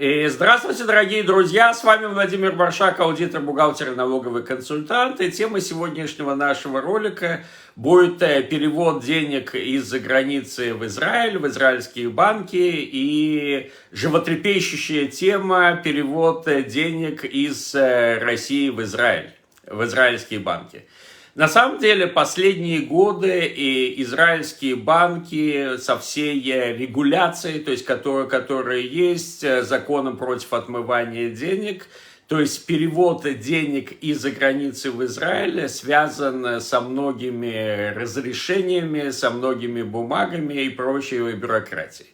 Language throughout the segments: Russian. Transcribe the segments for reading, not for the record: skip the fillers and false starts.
И здравствуйте, дорогие друзья! С вами Владимир Маршак, аудитор, бухгалтер и налоговый консультант. И тема сегодняшнего нашего ролика будет перевод денег из-за границы в Израиль, в израильские банки. И животрепещущая тема – перевод денег из России в Израиль, в израильские банки. На самом деле, последние годы и израильские банки со всей регуляцией, то есть которые есть, законом против отмывания денег, то есть перевод денег из-за границы в Израиль связан со многими разрешениями, со многими бумагами и прочей бюрократией.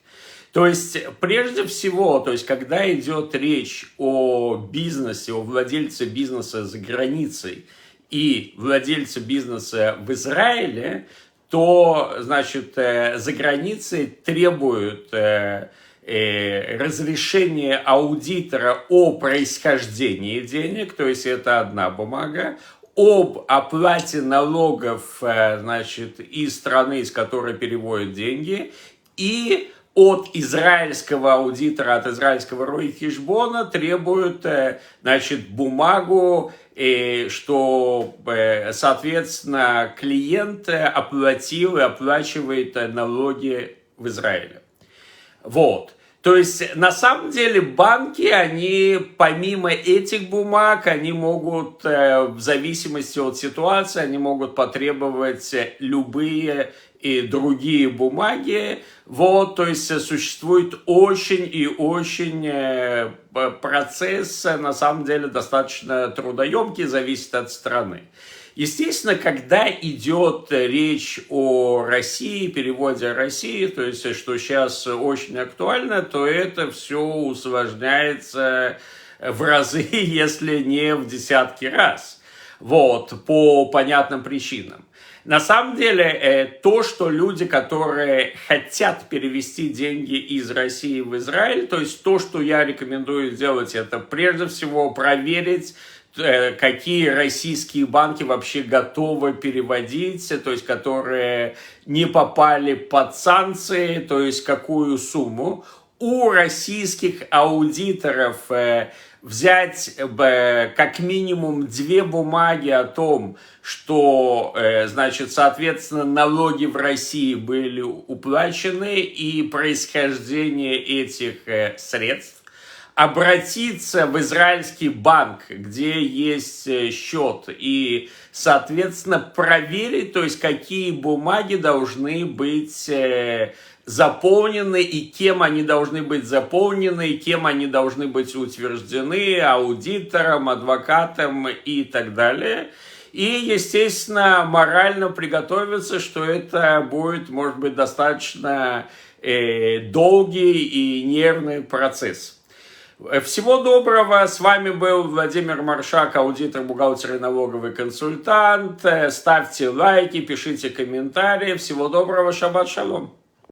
То есть, прежде всего, то есть, когда идет речь о бизнесе, о владельце бизнеса за границей, и владельцы бизнеса в Израиле, то, значит, за границей требуют разрешения аудитора о происхождении денег, то есть это одна бумага, об оплате налогов, значит, из страны, из которой переводят деньги, и от израильского аудитора, от израильского рои-хешбона требуют, значит, бумагу, что, соответственно, клиент оплатил и оплачивает налоги в Израиле. Вот. То есть, на самом деле, банки, они, помимо этих бумаг, они могут, в зависимости от ситуации, они могут потребовать любые и другие бумаги. Вот, то есть, существует очень и очень процесс, на самом деле, достаточно трудоемкий, зависит от страны. Естественно, когда идет речь о России, переводе России, то есть, что сейчас очень актуально, то это все усложняется в разы, если не в десятки раз. Вот, по понятным причинам. На самом деле, то, что люди, которые хотят перевести деньги из России в Израиль, то есть то, что я рекомендую сделать, это прежде всего проверить, какие российские банки вообще готовы переводить, то есть которые не попали под санкции, то есть какую сумму. У российских аудиторов взять как минимум 2 бумаги о том, что, значит, соответственно, налоги в России были уплачены и происхождение этих средств, обратиться в израильский банк, где есть счет, и, соответственно, проверить, то есть какие бумаги должны быть заполнены, и кем они должны быть заполнены, и кем они должны быть утверждены, аудитором, адвокатом и так далее. И, естественно, морально приготовиться, что это будет, может быть, достаточно долгий и нервный процесс. Всего доброго, с вами был Владимир Маршак, аудитор, бухгалтер и налоговый консультант. Ставьте лайки, пишите комментарии. Всего доброго, шаббат шалом.